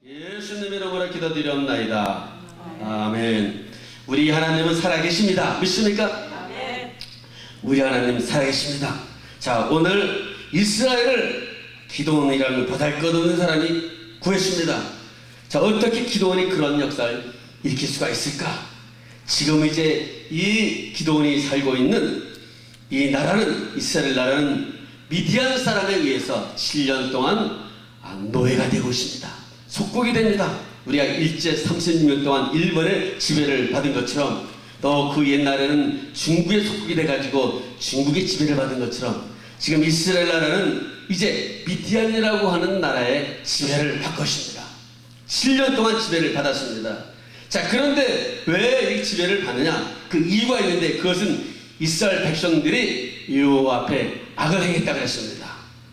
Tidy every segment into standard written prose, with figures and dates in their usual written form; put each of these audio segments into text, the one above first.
예수님 이름으로 기도드리옵나이다. 아멘. 우리 하나님은 살아계십니다. 믿습니까? 아멘. 우리 하나님 살아계십니다. 자, 오늘 이스라엘을 기도원이라는 보잘것없는 사람이 구했습니다. 자, 어떻게 기도원이 그런 역사를 일으킬 수가 있을까? 지금 이제 이 기도원이 살고 있는 이 나라는, 이스라엘 나라는 미디안 사람에 의해서 7년 동안 노예가 되고 있습니다. 속국이 됩니다. 우리가 일제 36년 동안 일본의 지배를 받은 것처럼, 또 그 옛날에는 중국의 속국이 돼가지고 중국의 지배를 받은 것처럼, 지금 이스라엘 나라는 이제 미디안이라고 하는 나라의 지배를 받고 있습니다. 7년 동안 지배를 받았습니다. 자, 그런데 왜 이 지배를 받느냐? 그 이유가 있는데, 그것은 이스라엘 백성들이 여호와 앞에 악을 행했다고 했습니다.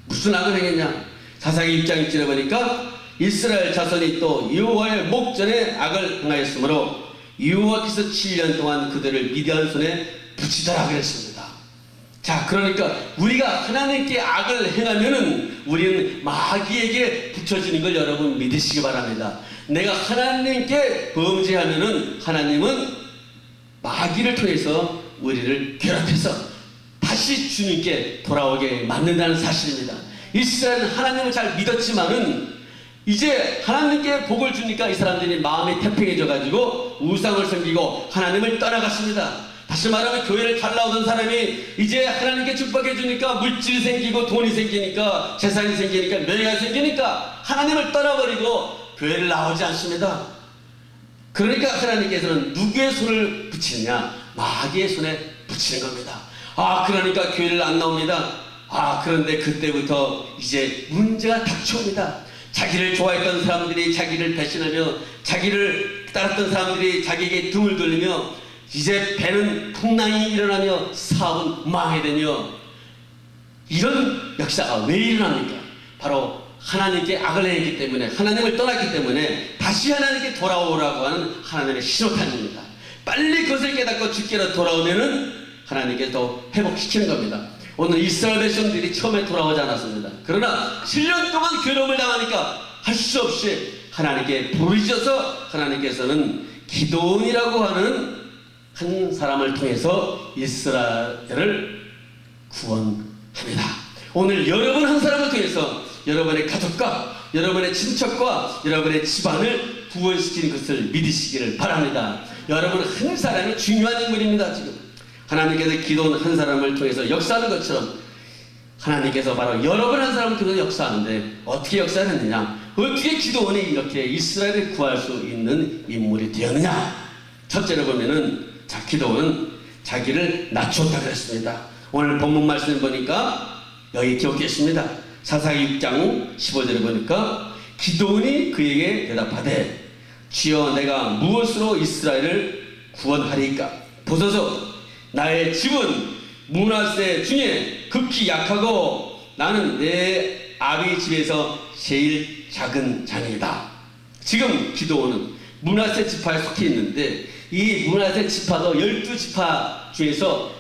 무슨 악을 행했냐? 사사기 6장 1절에 보니까 이스라엘 자손이 또 여호와의 목전에 악을 행하였으므로 여호와께서 7년 동안 그들을 미디안 손에 붙이더라 그랬습니다. 자, 그러니까 우리가 하나님께 악을 행하면은 우리는 마귀에게 붙여지는 걸 여러분 믿으시기 바랍니다. 내가 하나님께 범죄하면은 하나님은 마귀를 통해서 우리를 괴롭혀서 다시 주님께 돌아오게 만든다는 사실입니다. 이스라엘은 하나님을 잘 믿었지만은 이제 하나님께 복을 주니까 이 사람들이 마음이 태평해져 가지고 우상을 섬기고 하나님을 떠나갔습니다. 다시 말하면 교회를 잘 나오던 사람이 이제 하나님께 축복해 주니까 물질이 생기고 돈이 생기니까 재산이 생기니까 명예가 생기니까 하나님을 떠나버리고 교회를 나오지 않습니다. 그러니까 하나님께서는 누구의 손을 붙이느냐? 마귀의 손에 붙이는 겁니다. 그러니까 교회를 안 나옵니다. 그런데 그때부터 이제 문제가 닥쳐옵니다. 자기를 좋아했던 사람들이 자기를 배신하며, 자기를 따랐던 사람들이 자기에게 등을 돌리며, 이제 배는 풍랑이 일어나며 사업은 망해되며, 이런 역사가 왜 일어납니까? 바로 하나님께 악을 행했기 때문에, 하나님을 떠났기 때문에 다시 하나님께 돌아오라고 하는 하나님의 신호탄입니다. 빨리 그것을 깨닫고 주께로 돌아오면은 하나님께서 회복시키는 겁니다. 오늘 이스라엘 백성들이 처음에 돌아오지 않았습니다. 그러나 7년 동안 괴로움을 당하니까 할 수 없이 하나님께 부르짖어서 하나님께서는 기드온이라고 하는 한 사람을 통해서 이스라엘을 구원합니다. 오늘 여러분 한 사람을 통해서 여러분의 가족과 여러분의 친척과 여러분의 집안을 구원시키는 것을 믿으시기를 바랍니다. 여러분 한 사람이 중요한 인물입니다. 지금 하나님께서 기도원 한 사람을 통해서 역사하는 것처럼 하나님께서 바로 여러분 한 사람을 통해서 역사하는데, 어떻게 역사를 했느냐? 어떻게 기도원이 이렇게 이스라엘을 구할 수 있는 인물이 되었느냐? 첫째로 보면은, 자, 기도원은 자기를 낮췄다고 했습니다. 오늘 본문 말씀을 보니까 여기 기록했습니다. 사사기 6장 15절에 보니까 기도원이 그에게 대답하되, 주여 내가 무엇으로 이스라엘을 구원하리까? 보소서, 나의 집은 므낫세 중에 극히 약하고 나는 내 아비 집에서 제일 작은 자녀이다. 지금 기드온은 므낫세 지파에 속해 있는데, 이 므낫세 지파도 12지파 중에서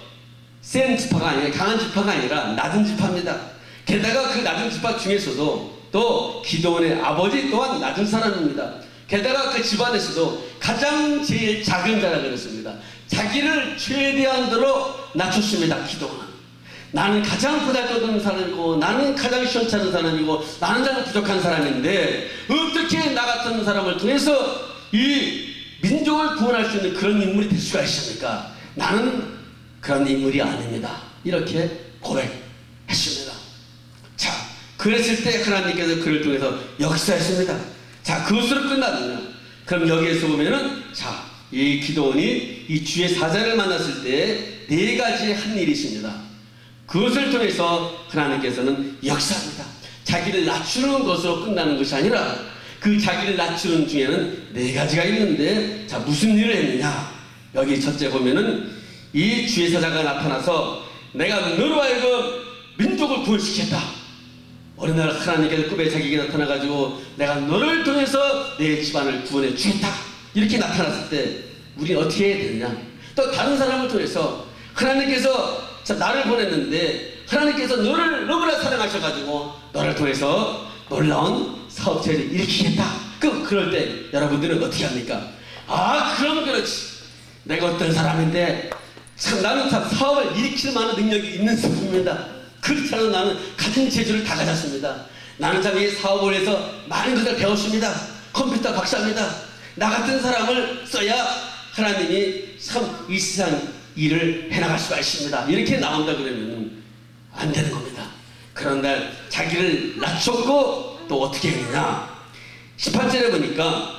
센 지파가 아니라, 강한 지파가 아니라 낮은 지파입니다. 게다가 그 낮은 지파 중에서도 또 기드온의 아버지 또한 낮은 사람입니다. 게다가 그 집안에서도 가장 제일 작은 자라 그랬습니다. 자기를 최대한대로 낮췄습니다. 기도는 나는 가장 보잘것없는 사람이고, 나는 가장 시원찮은 사람이고, 나는 가장 부족한 사람인데 어떻게 나 같은 사람을 통해서 이 민족을 구원할 수 있는 그런 인물이 될 수가 있습니까? 나는 그런 인물이 아닙니다. 이렇게 고백했습니다. 자, 그랬을 때 하나님께서 그를 통해서 역사했습니다. 자, 그것으로 끝났느냐? 그럼 여기에서 보면은, 자, 이 기드온이 이 주의 사자를 만났을 때 네 가지 한 일이 있습니다. 그것을 통해서 하나님께서는 역사합니다. 자기를 낮추는 것으로 끝나는 것이 아니라 그 자기를 낮추는 중에는 네 가지가 있는데, 자, 무슨 일을 했느냐? 여기 첫째 보면은 이 주의 사자가 나타나서 내가 너로 하여금 민족을 구원시켰다. 어느 날 하나님께서 꿈에 자기에게 나타나가지고 내가 너를 통해서 내 집안을 구원해 주겠다. 이렇게 나타났을 때 우리는 어떻게 해야 되느냐? 또 다른 사람을 통해서 하나님께서 나를 보냈는데 하나님께서 너를 너무나 사랑하셔가지고 너를 통해서 놀라운 사업체를 일으키겠다. 그럴 때 여러분들은 어떻게 합니까? 아, 그럼 그렇지. 내가 어떤 사람인데 참 나는 참 사업을 일으킬 만한 능력이 있는 사람입니다. 그렇지 않아도 나는 가진 재주를 다 가졌습니다. 나는 참 이 사업을 해서 많은 것을 배웠습니다. 컴퓨터 박사입니다. 나 같은 사람을 써야 하나님이 참 이 세상 일을 해나갈 수가 있습니다. 이렇게 나온다 그러면 안 되는 겁니다. 그런데 자기를 낮췄고 또 어떻게 했느냐, 18절에 보니까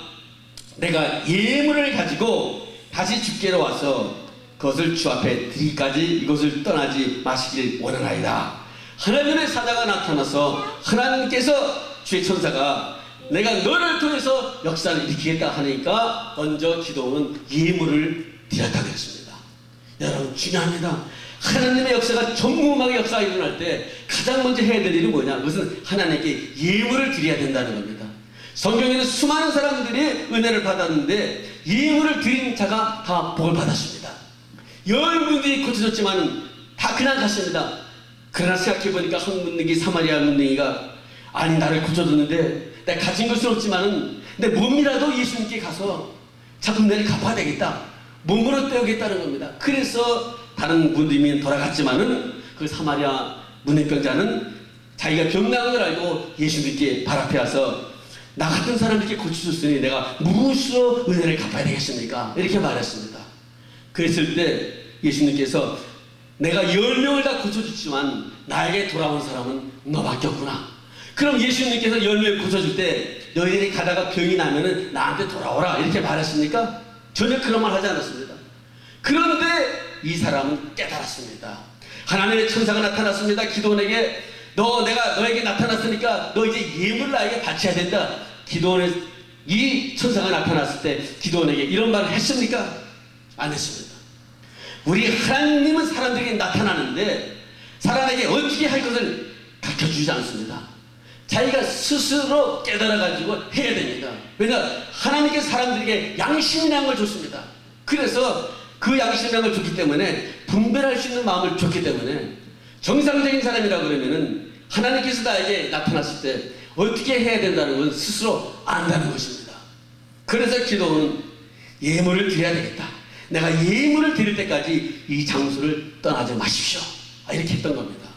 내가 예물을 가지고 다시 주께로 와서 그것을 주 앞에 드리기까지 이것을 떠나지 마시길 원하나이다. 하나님의 사자가 나타나서 하나님께서 주의 천사가 내가 너를 통해서 역사를 일으키겠다 하니까 먼저 기도는 예물을 드렸다고 했습니다. 여러분, 중요합니다. 하나님의 역사가 전무후무하게 역사가 일어날 때 가장 먼저 해야 될 일은 뭐냐? 그것은 하나님께 예물을 드려야 된다는 겁니다. 성경에는 수많은 사람들이 은혜를 받았는데 예물을 드린 자가 다 복을 받았습니다. 10분들이 고쳐졌지만 다 그냥 갔습니다. 그러나 생각해보니까 한 문둥이 사마리아 문둥이가 아니 나를 고쳐줬는데 내가 가진 것은 없지만은 내 몸이라도 예수님께 가서 자꾸 내를 갚아야 되겠다, 몸으로 떼우겠다는 겁니다. 그래서 다른 문둥이는 돌아갔지만은 그 사마리아 문둥병자는 자기가 병나은 걸 알고 예수님께 발 앞에 와서 나 같은 사람들께 고쳐줬으니 내가 무엇으로 은혜를 갚아야 되겠습니까? 이렇게 말했습니다. 그랬을 때 예수님께서 내가 10명을 다 고쳐줬지만 나에게 돌아온 사람은 너밖에 없구나. 그럼 예수님께서 10명을 고쳐줄 때 너희들이 가다가 병이 나면은 나한테 돌아오라 이렇게 말했습니까? 전혀 그런 말 하지 않았습니다. 그런데 이 사람은 깨달았습니다. 하나님의 천사가 나타났습니다. 기도원에게 내가 너에게 나타났으니까 너 이제 예물을 나에게 바쳐야 된다. 기도원의 이 천사가 나타났을 때 기도원에게 이런 말을 했습니까? 안 했습니다. 우리 하나님은 사람들에게 나타나는데 사람에게 어떻게 할 것을 가르쳐주지 않습니다. 자기가 스스로 깨달아가지고 해야 됩니다. 왜냐, 하나님께서 사람들에게 양심이라는 걸 줬습니다. 그래서 그 양심이라는 걸 줬기 때문에 분별할 수 있는 마음을 줬기 때문에 정상적인 사람이라 그러면은 하나님께서 나에게 나타났을 때 어떻게 해야 된다는 건 스스로 안다는 것입니다. 그래서 기도는 예물을 드려야 되겠다. 내가 예물을 드릴 때까지 이 장소를 떠나지 마십시오. 이렇게 했던 겁니다.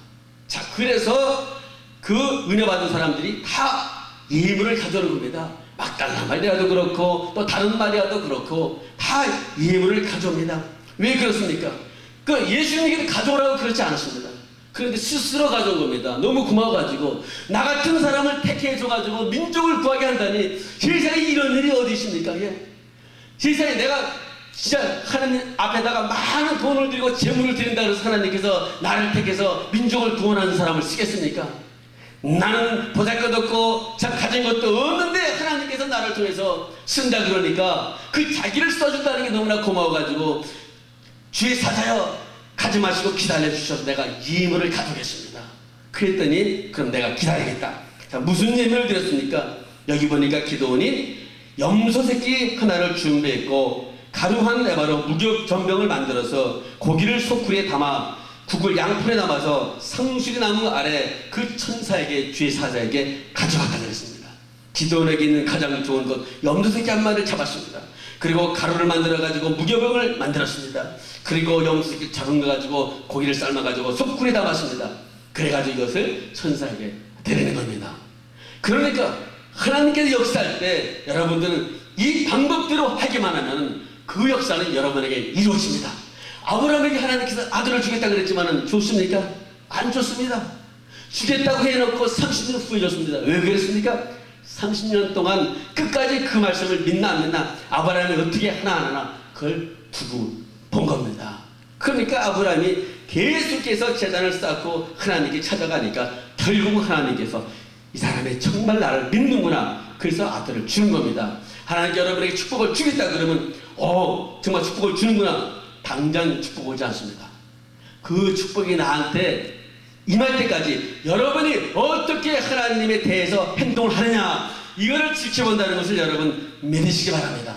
자, 그래서 그 은혜 받은 사람들이 다 예물을 가져오는 겁니다. 막달라 마리아도 그렇고 또 다른 마리아도 그렇고 다 예물을 가져옵니다. 왜 그렇습니까? 그 예수님께서 가져오라고 그렇지 않았습니다. 그런데 스스로 가져온 겁니다. 너무 고마워가지고 나 같은 사람을 택해줘가지고 민족을 구하게 한다니 세상에 이런 일이 어디 있습니까? 예? 세상에 내가 진짜 하나님 앞에다가 많은 돈을 들이고 재물을 드린다 그래서 하나님께서 나를 택해서 민족을 구원하는 사람을 쓰겠습니까? 나는 보잘것없고 참 가진 것도 없는데 하나님께서 나를 통해서 쓴다 그러니까 그 자기를 써준다는 게 너무나 고마워가지고 주의 사자여 가지 마시고 기다려주셔서 내가 예물을 가져오겠습니다. 그랬더니 그럼 내가 기다리겠다. 자, 무슨 예물을 드렸습니까? 여기 보니까 기도원이 염소 새끼 하나를 준비했고 가루 한 에바로 무교전병을 만들어서 고기를 소쿠리에 담아 국을 양푼에 담아서 상수리나무 아래 그 천사에게 주의 사자에게 가져갔다 그랬습니다. 기도원에게 있는 가장 좋은 것 염소 새끼 한 마리를 잡았습니다. 그리고 가루를 만들어 가지고 무교병을 만들었습니다. 그리고 염소 새끼 잡은 거 가지고 고기를 삶아 가지고 소쿠리에 담았습니다. 그래가지고 이것을 천사에게 드리는 겁니다. 그러니까 하나님께서 역사할 때 여러분들은 이 방법대로 하기만 하면 그 역사는 여러분에게 이루어집니다. 아브라함에게 하나님께서 아들을 주겠다 그랬지만 좋습니까? 안 좋습니다. 주겠다고 해놓고 30년 후에 줬습니다. 왜 그랬습니까? 30년 동안 끝까지 그 말씀을 믿나 안 믿나 아브라함이 어떻게 하나 그걸 두고 본 겁니다. 그러니까 아브라함이 계속해서 재단을 쌓고 하나님께 찾아가니까 결국 하나님께서 이 사람이 정말 나를 믿는구나. 그래서 아들을 주는 겁니다. 하나님께 여러분에게 축복을 주겠다 그러면 정말 축복을 주는구나. 당장 축복 오지 않습니다. 그 축복이 나한테 임할 때까지 여러분이 어떻게 하나님에 대해서 행동을 하느냐 이거를 지켜본다는 것을 여러분 믿으시기 바랍니다.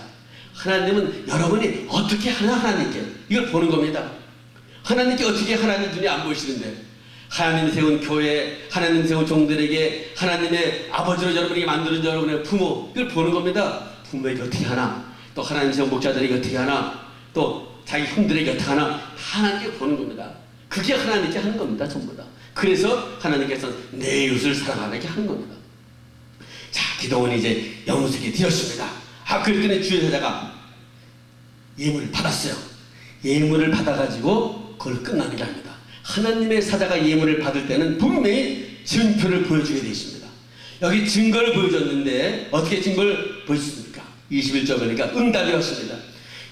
하나님은 여러분이 어떻게 하나 하나님께 이걸 보는 겁니다. 하나님께 어떻게 하나님 눈이 안 보이시는데 하나님 세운 교회, 하나님 세운 종들에게 하나님의 아버지로 여러분에게 만드는 여러분의 부모, 이걸 보는 겁니다. 부모에게 어떻게 하나, 또 하나님 세운 목자들에게 어떻게 하나, 또 자기 형들에게 어떻게 하나, 하나님께 보는 겁니다. 그게 하나님께 하는 겁니다. 전부 다. 그래서 하나님께서 내 이웃을 사랑하게 하는 겁니다. 자, 기도원이 이제 영수에게 드렸습니다. 그랬더니 주의 사자가 예물을 받았어요. 예물을 받아가지고 그걸 끝나는 게 아닙니다. 하나님의 사자가 예물을 받을 때는 분명히 증표를 보여주게 되어 있습니다. 여기 증거를 보여줬는데 어떻게 증거를 보여줬습니까? 21절 보니까 응답이 왔습니다.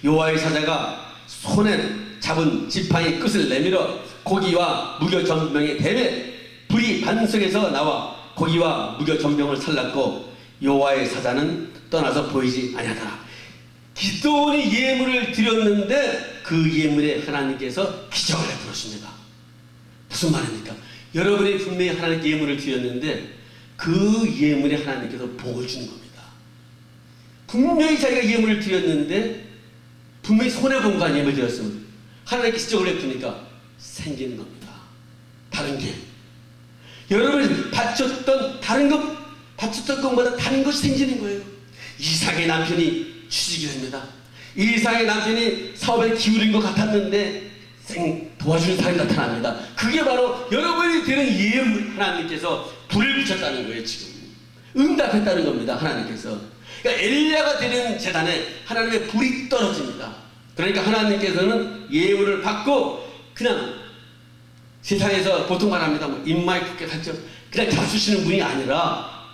여호와의 사자가 손에 잡은 지팡이 끝을 내밀어 고기와 무교 전병의 대매 불이 반석에서 나와 고기와 무교 전병을 살랐고 여호와의 사자는 떠나서 보이지 아니하더라. 기도원이 예물을 드렸는데 그 예물에 하나님께서 기적을 베풀었습니다. 무슨 말입니까? 여러분이 분명히 하나님께 예물을 드렸는데 그 예물에 하나님께서 복을 주는 겁니다. 분명히 자기가 예물을 드렸는데 분명히 손해본 거 아니에요. 예물 드렸으면 하나님께 기적을 베푸니까 생기는 겁니다. 다른 게 여러분이 바쳤던 것보다 다른 것이 생기는 거예요. 이상의 남편이 취직이 됩니다. 이상의 남편이 사업에 기울인 것 같았는데 도와주는 사람이 나타납니다. 그게 바로 여러분이 드는 예물, 하나님께서 불을 붙였다는 거예요. 지금 응답했다는 겁니다. 하나님께서. 그러니까 엘리야가 드리는 제단에 하나님의 불이 떨어집니다. 그러니까 하나님께서는 예물을 받고 그냥 세상에서 보통 말합니다. 입마에 굳게 하죠. 그냥 잡수시는 분이 아니라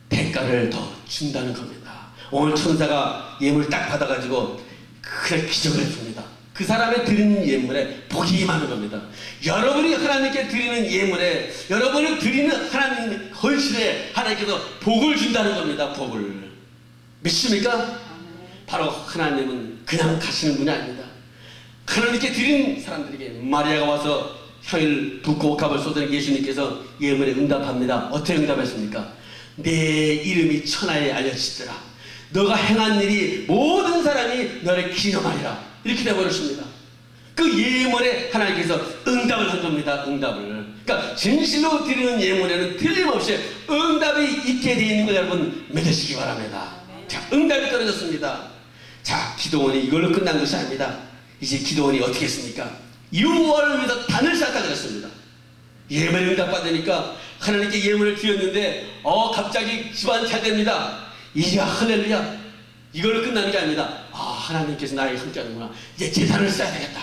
대가를 더 준다는 겁니다. 오늘 천사가 예물 딱 받아가지고 그냥 기적을 해줍니다. 그 사람의 드리는 예물에 복이 임하는 겁니다. 여러분이 하나님께 드리는 예물에, 여러분이 드리는 하나님 헌신에 하나님께서 복을 준다는 겁니다. 복을. 믿습니까? 바로 하나님은 그냥 가시는 분이 아닙니다. 하나님께 드린 사람들에게 마리아가 와서 향을 붓고 옥합을 쏟은 예수님께서 예물에 응답합니다. 어떻게 응답했습니까? 내 이름이 천하에 알려지더라. 너가 행한 일이 모든 사람이 너를 기념하리라. 이렇게 되어버렸습니다. 그 예물에 하나님께서 응답을 한 겁니다. 응답을. 그러니까 진실로 드리는 예물에는 틀림없이 응답이 있게 되어 있는 걸 여러분 믿으시기 바랍니다. 자, 응답이 떨어졌습니다. 자, 기도원이 이걸로 끝난 것이 아닙니다. 이제 기도원이 어떻게 했습니까? 여호와를 위해서 단을 쌓다 그랬습니다. 예물에 응답받으니까 하나님께 예물을 드렸는데 갑자기 집안 잘 됩니다. 이제 할렐루야. 이걸로 끝나는 게 아닙니다. 하나님께서 나에게 함께하는구나. 이제 제단을 쌓아야 되겠다.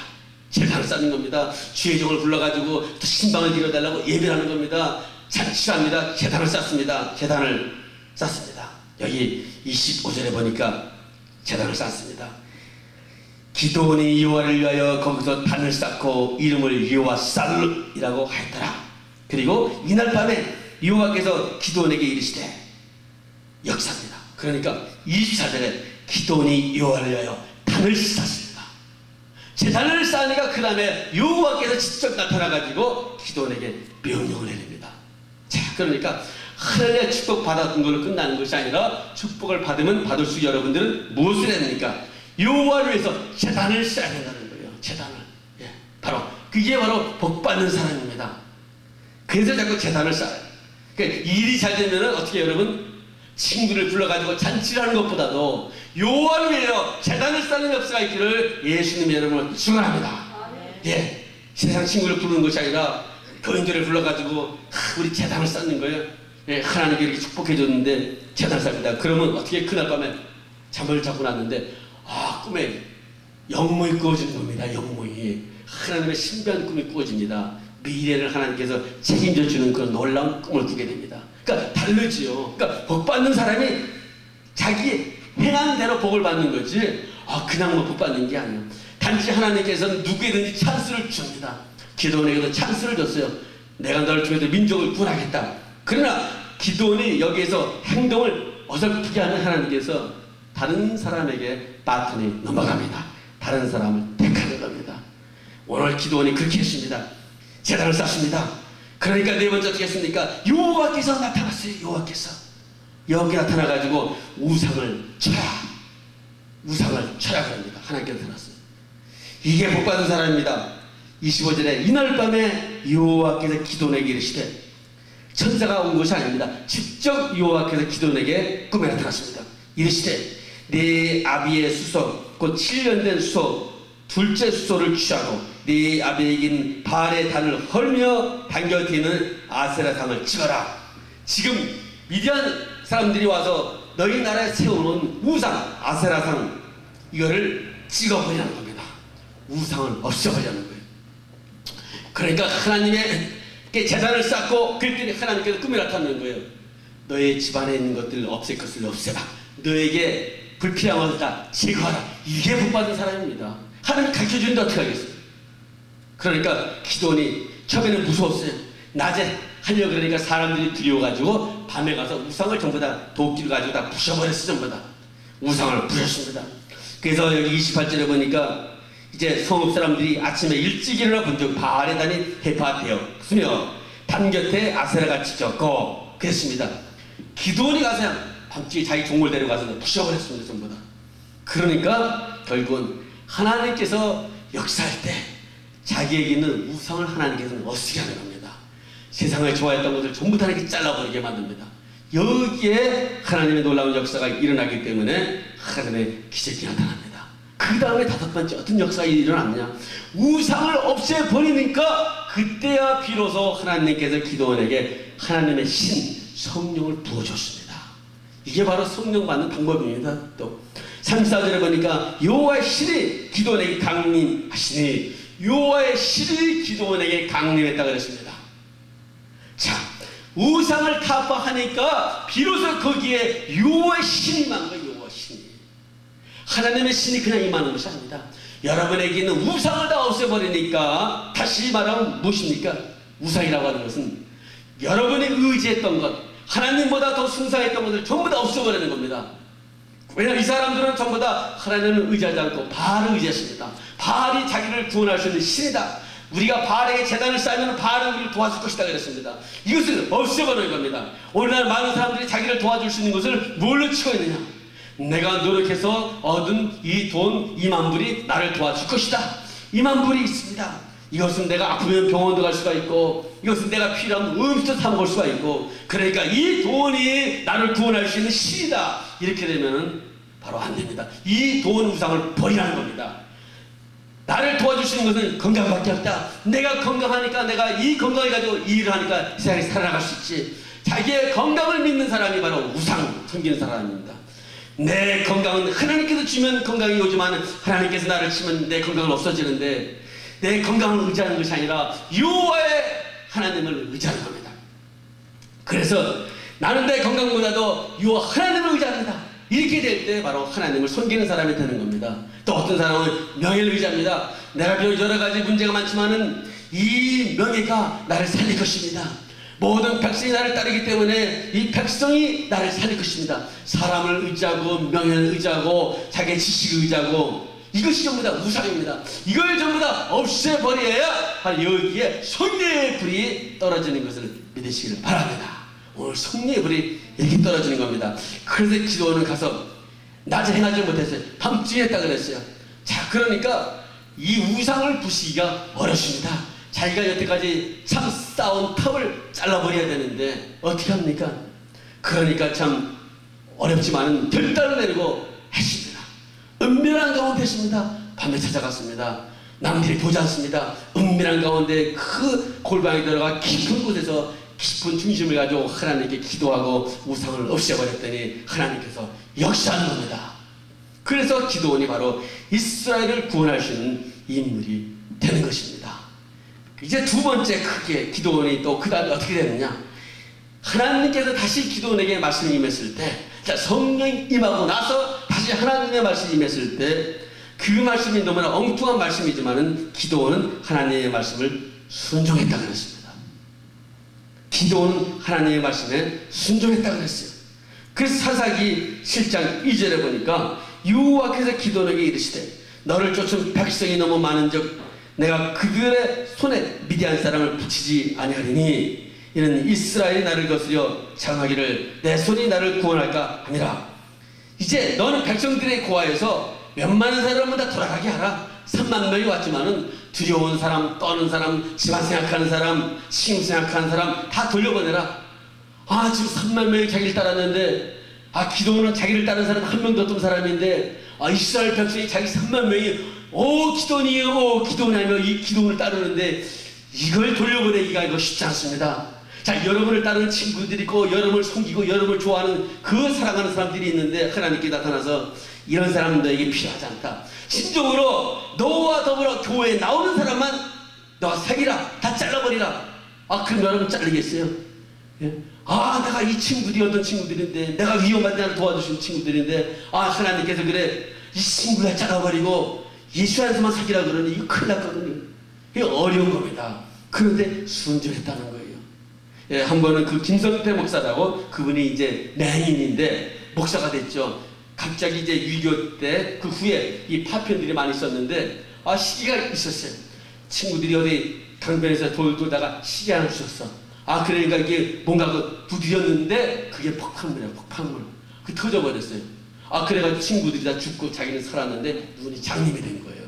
제단을 쌓는 겁니다. 주의 종을 불러가지고 또 신방을 드려달라고 예배를 하는 겁니다. 잔치를 합니다. 제단을 쌓습니다. 제단을 쌓습니다. 여기 25절에 보니까 제단을 쌓습니다. 기도원이 여호와를 위하여 거기서 단을 쌓고 이름을 여호와 살이라고 하였더라. 그리고 이날 밤에 여호와께서 기도원에게 이르시되 역사입니다. 그러니까 24절에 기도원이 여호와를 위하여 단을 쌓습니다. 제단을 쌓으니까 그 다음에 여호와께서 직접 나타나가지고 기도원에게 명령을 내립니다. 자, 그러니까 하늘의 축복 받았던 걸로 끝나는 것이 아니라 축복을 받으면 받을수록 여러분들은 무엇을 해야 됩니까? 여호와를 위해서 제단을 쌓아야 된다는 거예요. 제단을. 바로 그게 바로 복받는 사람입니다. 그래서 자꾸 제단을 쌓아요. 그러니까 일이 잘 되면 어떻게 여러분? 친구를 불러가지고 잔치를 하는 것보다도 여호와를 위하여 제단을 쌓는 역사가 있기를 예수님이 여러분을 축원합니다. 세상 친구를 부르는 것이 아니라 교인들을 불러가지고 우리 제단을 쌓는 거예요. 하나님께 이렇게 축복해 줬는데 제단을 쌓습니다. 그러면 어떻게 그날 밤에 잠을 자고 났는데 꿈에 영몽이 꾸어지는 겁니다. 영몽이 하나님의 신비한 꿈이 꾸어집니다. 미래를 하나님께서 책임져 주는 그런 놀라운 꿈을 꾸게 됩니다. 그러니까 다르지요. 그러니까 복 받는 사람이 자기 행한 대로 복을 받는 거지 그냥 복 받는 게 아니에요. 단지 하나님께서는 누구에든지 찬스를 줍니다. 기도원에게도 찬스를 줬어요. 내가 너를 통해서 민족을 구원하겠다. 그러나 기도원이 여기에서 행동을 어설프게 하는 하나님께서 다른 사람에게 바톤이 넘어갑니다. 다른 사람을 택하는 겁니다. 오늘 기도원이 그렇게 했습니다. 제단을 쌓습니다. 그러니까 네 번째 어떻게 했습니까? 여호와께서 나타났어요. 여호와께서 여기 나타나가지고 우상을 쳐라. 우상을 쳐라 그럽니다. 하나님께서 나타났어요. 이게 복받은 사람입니다. 25절에 이날 밤에 여호와께서 기도원에게 이르시되, 천사가 온 것이 아닙니다. 직접 여호와께서 기도원에게 꿈에 나타났습니다. 이르시되 네 아비의 수소 곧 7년 된 수소 둘째 수소를 취하고 네 아비에겐 바알의 단을 헐며 단곁에 있는 아세라상을 찍어라. 지금 미디안 사람들이 와서 너희 나라에 세워놓은 우상 아세라상 이거를 찍어버리는 겁니다. 우상을 없애버리는 거예요. 그러니까 하나님께 제단을 쌓고 그랬더니 하나님께서 꿈에 나타나는 거예요. 너의 집안에 있는 것들을 없앨 것을 없애라. 너에게 불필요한 것을 다 제거하라. 이게 복받은 사람입니다. 하나님 가르쳐주는데 어떻게 하겠어요? 그러니까 기도원이 처음에는 무서웠어요. 낮에 하려고 그러니까 사람들이 두려워가지고 밤에 가서 우상을 전부 다 도끼를 가지고 다 부셔버렸어요. 전부 다 우상을 부셨습니다. 그래서 여기 28절에 보니까 이제 성읍 사람들이 아침에 일찍 일어나 본즉 바알의 단이 해파되었으며 단 곁에 아세라가 찍혔고 그랬습니다. 기도원이 가서 밤중에 자기 종을 데려가서 부셔버렸습니다. 전부 다. 그러니까 결국은 하나님께서 역사할 때 자기에게 있는 우상을 하나님께서는 없애게 하는 겁니다. 세상을 좋아했던 것을 전부 다 이렇게 잘라버리게 만듭니다. 여기에 하나님의 놀라운 역사가 일어나기 때문에 하나님의 기적이 나타납니다. 그 다음에 다섯 번째 어떤 역사가 일어났냐? 우상을 없애버리니까 그때야 비로소 하나님께서 기도원에게 하나님의 신 성령을 부어줬습니다. 이게 바로 성령 받는 방법입니다. 또 34절에 보니까 여호와의 신이 기도원에게 강림하시니 여호와의 신이 기도원에게 강림했다고 그랬습니다. 자, 우상을 타파하니까 비로소 거기에 여호와의 신이 임한 거예요. 여호와의 신이. 하나님의 신이 그냥 임하는 것이 아닙니다. 여러분에게 있는 우상을 다 없애버리니까 다시 말하면 무엇입니까? 우상이라고 하는 것은 여러분이 의지했던 것, 하나님보다 더 숭상했던 것을 전부 다 없애버리는 겁니다. 왜냐하면 이 사람들은 전부 다 하나님을 의지하지 않고 바알을 의지했습니다. 바알이 자기를 구원할 수 있는 신이다. 우리가 바알에게 재단을 쌓으면 바알은 우리를 도와줄 것이다 그랬습니다. 이것을 없애버리는 겁니다. 오늘날 많은 사람들이 자기를 도와줄 수 있는 것을 뭘로 치고 있느냐? 내가 노력해서 얻은 이 돈 2만 불이 나를 도와줄 것이다. 2만 불이 있습니다. 이것은 내가 아프면 병원도 갈 수가 있고 이것은 내가 필요하면 음식도 사 먹을 수가 있고 그러니까 이 돈이 나를 구원할 수 있는 신이다. 이렇게 되면 바로 안 됩니다. 이 돈 우상을 버리라는 겁니다. 나를 도와주시는 것은 건강밖에 없다. 내가 건강하니까 내가 이 건강을 가지고 이 일을 하니까 이 세상에 살아나갈 수 있지. 자기의 건강을 믿는 사람이 바로 우상 섬기는 사람입니다. 내 건강은 하나님께서 주면 건강이 오지만 하나님께서 나를 치면 내 건강은 없어지는데 내 건강을 의지하는 것이 아니라 여호와의 하나님을 의지하는 겁니다. 그래서 나는 내 건강보다도 여호와 하나님을 의지합니다. 이렇게 될 때 바로 하나님을 섬기는 사람이 되는 겁니다. 또 어떤 사람은 명예를 의지합니다. 내가 비록 여러 가지 문제가 많지만은 이 명예가 나를 살릴 것입니다. 모든 백성이 나를 따르기 때문에 이 백성이 나를 살릴 것입니다. 사람을 의지하고 명예를 의지하고 자기의 지식을 의지하고 이것이 전부 다 우상입니다. 이걸 전부 다 없애버려야 바로 여기에 성령의 불이 떨어지는 것을 믿으시기를 바랍니다. 오늘 성령의 불이 이렇게 떨어지는 겁니다. 그래서 기도원은 가서 낮에 행하지 못했어요. 밤중에 했다 그랬어요. 자, 그러니까 이 우상을 부시기가 어렵습니다. 자기가 여태까지 참 쌓은 탑을 잘라버려야 되는데 어떻게 합니까? 그러니까 참 어렵지만은 결단을 내리고 했습니다. 은밀한 가운데 했습니다. 밤에 찾아갔습니다. 남들이 보지 않습니다. 은밀한 가운데 그 골방에 들어가 깊은 곳에서 깊은 중심을 가지고 하나님께 기도하고 우상을 없애버렸더니 하나님께서 역사하는 겁니다. 그래서 기도원이 바로 이스라엘을 구원할 수 있는 인물이 되는 것입니다. 이제 두 번째 크게 기도원이 또 그 다음에 어떻게 되느냐? 하나님께서 다시 기도원에게 말씀이 임했을 때, 자, 성령이 임하고 나서 다시 하나님의 말씀이 임했을 때, 그 말씀이 너무나 엉뚱한 말씀이지만은 기도원은 하나님의 말씀을 순종했다 그랬습니다. 기도원은 하나님의 말씀에 순종했다 그랬어요. 그래서 사사기 7장 2절에 보니까 여호와께서 기도원에게 이르시되 너를 쫓은 백성이 너무 많은즉 내가 그들의 손에 미디안 사람을 붙이지 아니하리니 이는 이스라엘이 나를 거스려 장하기를 내 손이 나를 구원할까 하니라. 이제 너는 백성들의 고아에서 몇 많은 사람은 다 돌아가게 하라. 3만 명이 왔지만은 두려운 사람, 떠는 사람, 집안 생각하는 사람, 친구 생각하는 사람 다 돌려보내라. 아, 지금 3만 명이 자기를 따랐는데, 아, 기도원은 자기를 따른 사람 한 명도 없던 사람인데, 아, 이스라엘 백성이 자기 3만 명이 기도원이에요, 기도원 하며 이 기도원을 따르는데, 이걸 돌려보내기가 이거 쉽지 않습니다. 자, 여러분을 따르는 친구들이 있고, 여러분을 섬기고, 여러분을 좋아하는 그 사랑하는 사람들이 있는데, 하나님께 나타나서 이런 사람은 너에게 필요하지 않다. 진정으로 너와 더불어 교회에 나오는 사람만 너가 사귀라, 다 잘라버리라. 아, 그럼 여러분 잘리겠어요? 예? 아, 내가 이 친구들이 어떤 친구들인데, 내가 위험한 데를 도와주신 친구들인데, 아, 하나님께서 그래, 이 친구를 잘라버리고 예수 안에서만 사귀라 그러니 이거 큰일 났거든요. 이게 어려운 겁니다. 그런데 순종했다는 거예요. 예, 한 번은 그 김성태 목사라고, 그분이 이제 내인인데 목사가 됐죠. 갑자기 이제 6.25 때 그 후에 이 파편들이 많이 있었는데, 아, 시기가 있었어요. 친구들이 어디 강변에서 돌다가 시계 하나 주셨어. 아, 그러니까 이게 뭔가 그 부딪혔는데 그게 폭탄물이야, 폭탄물. 그게 터져버렸어요. 아, 그래가지고 친구들이 다 죽고 자기는 살았는데 눈이 장님이 된 거예요.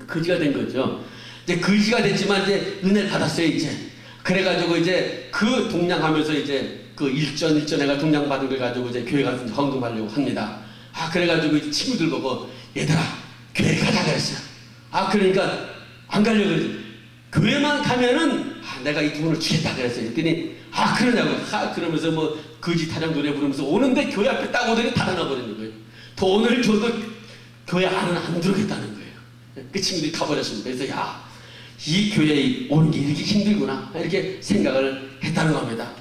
거지가 된 거죠. 이제 거지가 됐지만 이제 은혜를 받았어요, 이제. 그래가지고 이제 그 동냥하면서 이제 그 일전에가 동냥 받은 걸 가지고 이제 교회 가서 헌금하려고 합니다. 아, 그래가지고 친구들 보고, 얘들아, 교회 가자 그랬어요. 아, 그러니까 안 가려고 그러지. 교회만 가면은, 아, 내가 이 돈을 주겠다 그랬어요. 그랬더니, 아, 그러냐고. 아, 그러면서 뭐 거지 타령 노래 부르면서 오는데 교회 앞에 딱 오더니 달아나 버리는 거예요. 돈을 줘도 교회 안은 안 들어오겠다는 거예요. 그 친구들이 가버렸습니다. 그래서 야, 이 교회에 오는 게 이렇게 힘들구나, 이렇게 생각을 했다는 겁니다.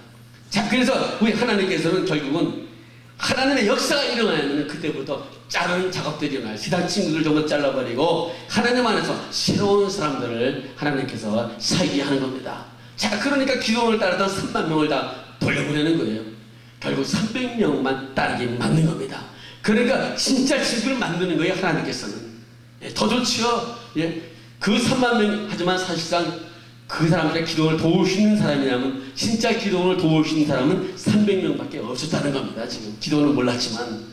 자, 그래서 우리 하나님께서는 결국은 하나님의 역사가 일어나면 그때부터 자르는 작업들이 일어나요. 시단 친구들 전부 잘라버리고 하나님 안에서 새로운 사람들을 하나님께서 살게 하는 겁니다. 자, 그러니까 기도원을 따르던 3만 명을 다 돌려보내는 거예요. 결국 300명만 따르게 만든 겁니다. 그러니까 진짜 친구를 만드는 거예요, 하나님께서는. 예, 더 좋지요. 예, 그 3만 명, 하지만 사실상 그 사람들의 기도원을 도울 수 있는 사람이라면, 진짜 기도원을 도울 수 있는 사람은 300명밖에 없었다는 겁니다. 지금 기도원은 몰랐지만,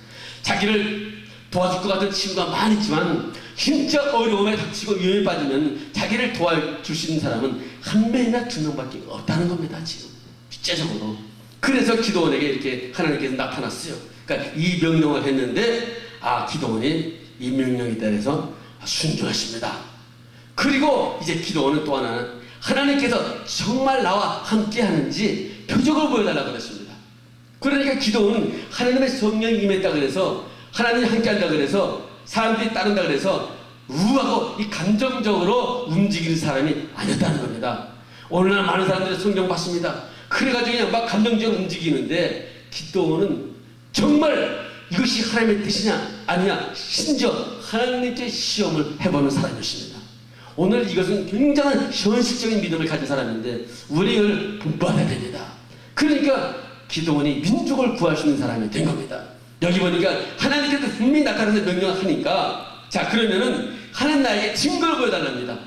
자기를 도와줄 것 같은 친구가 많이 있지만 진짜 어려움에 닥치고 위험에 빠지면 자기를 도와줄 수 있는 사람은 한 명이나 두 명밖에 없다는 겁니다. 지금 실제적으로. 그래서 기도원에게 이렇게 하나님께서 나타났어요. 그러니까 이 명령을 했는데, 아, 기도원이 이 명령에 따라서 순종하십니다. 그리고 이제 기도원은 또 하나는 하나님께서 정말 나와 함께 하는지 표적을 보여달라고 그랬습니다. 그러니까 기도는 하나님의 성령이 임했다 그래서, 하나님이 함께 한다 그래서, 사람들이 따른다 그래서 우하고 이 감정적으로 움직이는 사람이 아니었다는 겁니다. 오늘날 많은 사람들이 성경 받습니다. 그래가지고 그냥 막 감정적으로 움직이는데, 기도는 정말 이것이 하나님의 뜻이냐 아니냐, 심지어 하나님께 시험을 해보는 사람이었습니다. 오늘 이것은 굉장한 현실적인 믿음을 가진 사람인데 우리 이걸 본받아야 됩니다. 그러니까 기도원이 민족을 구할 수 있는 사람이 된 겁니다. 여기 보니까 하나님께서 분명히 나타나서 명령하니까, 자, 그러면은 하나님 나에게 증거를 보여달랍니다.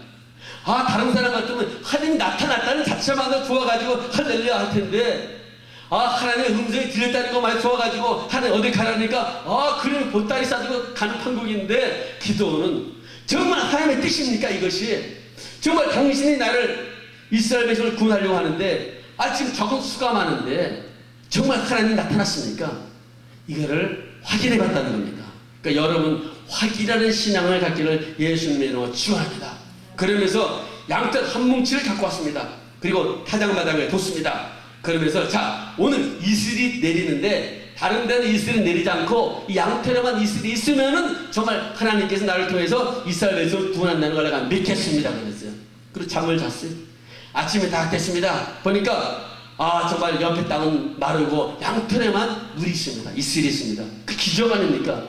아, 다른 사람 같으면 하나님이 나타났다는 자체만으로 좋아가지고 할렐루야 할 텐데, 아, 하나님의 음성이 들렸다는 것만 좋아가지고 하나님 어디 가라니까, 아, 그러면 보따리 싸지고 가는 판국인데, 기도원은 정말 하나님의 뜻입니까? 이것이 정말 당신이 나를, 이스라엘 백성을 구원하려고 하는데, 아, 지금 적은 수가 많은데 정말 하나님이 나타났습니까? 이거를 확인해 봤다는 겁니다. 그러니까 여러분, 확인하는 신앙을 갖기를 예수님의 이름으로 축원합니다. 그러면서 양털 한 뭉치를 갖고 왔습니다. 그리고 타작마당을 뒀습니다. 그러면서, 자, 오늘 이슬이 내리는데 다른 데는 이슬이 내리지 않고 이 양털에만 이슬이 있으면은 정말 하나님께서 나를 통해서 이스라엘 백성을 구원한다는 걸 내가 믿겠습니다 그랬어요. 그리고 잠을 잤어요. 아침에 다 됐습니다. 보니까, 아, 정말 옆에 땅은 마르고 양털에만 물이 있습니다. 이슬이 있습니다. 그 기적 아닙니까?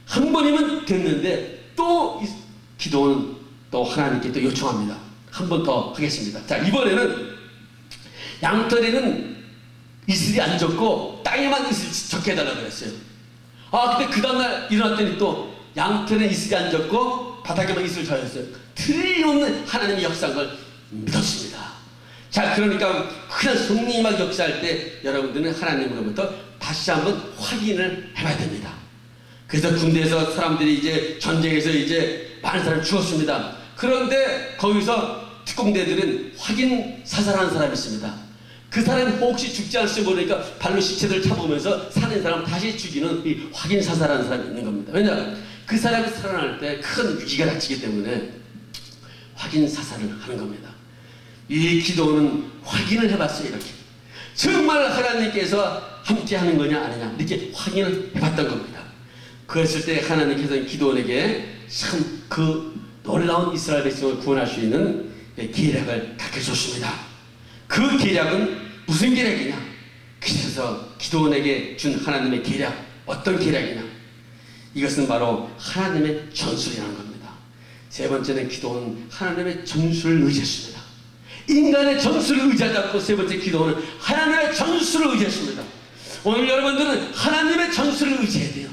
한 번이면 됐는데 또 기도는 또 하나님께 또 요청합니다. 한 번 더 하겠습니다. 자, 이번에는 양털에는 이슬이 안 젖고 땅에만 이슬이 적게 해달라고 그랬어요. 아, 근데 그 다음날 일어났더니 또 양털에 이슬이 안 젖고 바닥에만 이슬이 젖었어요. 틀림없는 하나님의 역사인 걸 믿었습니다. 자, 그러니까 그냥 성령이 막 역사할 때 여러분들은 하나님으로부터 다시 한번 확인을 해봐야 됩니다. 그래서 군대에서 사람들이 이제 전쟁에서 이제 많은 사람이 죽었습니다. 그런데 거기서 특공대들은 확인 사살하는 사람이 있습니다. 그 사람이 혹시 죽지 않을지 모르니까 발로 시체들 잡으면서 살인 사람을 다시 죽이는 이 확인 사살하는 사람이 있는 겁니다. 왜냐하면 그 사람이 살아날 때 큰 위기가 닥치기 때문에 확인 사살을 하는 겁니다. 이 기도는 확인을 해봤어요. 이렇게 정말 하나님께서 함께 하는 거냐 아니냐 이렇게 확인을 해봤던 겁니다. 그랬을 때 하나님께서 기도원에게 참 그 놀라운 이스라엘 백성을 구원할 수 있는 계략을 가르쳐줬습니다. 그 계략은 무슨 계략이냐? 그래서 기도원에게 준 하나님의 계략, 어떤 계략이냐? 이것은 바로 하나님의 전술이라는 겁니다. 세 번째는 기도는 하나님의 전술을 의지했습니다. 인간의 전술을 의지하지 않고 세 번째 기도는 하나님의 전술을 의지했습니다. 오늘 여러분들은 하나님의 전술을 의지해야 돼요.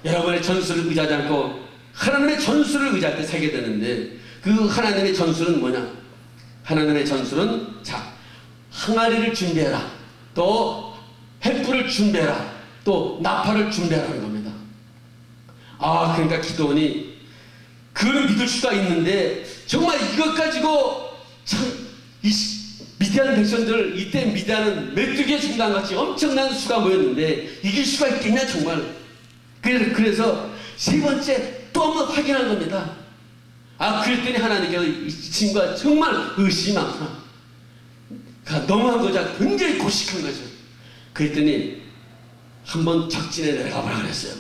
여러분의 전술을 의지하지 않고 하나님의 전술을 의지할 때 살게 되는데 그 하나님의 전술은 뭐냐? 하나님의 전술은 자, 항아리를 준비해라. 또 횃불을 준비해라. 또 나팔을 준비하라는 겁니다. 아, 그러니까 기도원이 그걸 믿을 수가 있는데 정말 이것 가지고 참 이 미디안 백성들 이때 미디안은 메뚜기의 중단같이 엄청난 수가 모였는데 이길 수가 있겠냐 정말. 그래서 세 번째 또 한번 확인한 겁니다. 아, 그랬더니 하나님께서 이 친구가 정말 의심이 많구나. 너무한 거죠. 굉장히 고식한 거죠. 그랬더니 한번 적진에 내려가 보라 그랬어요.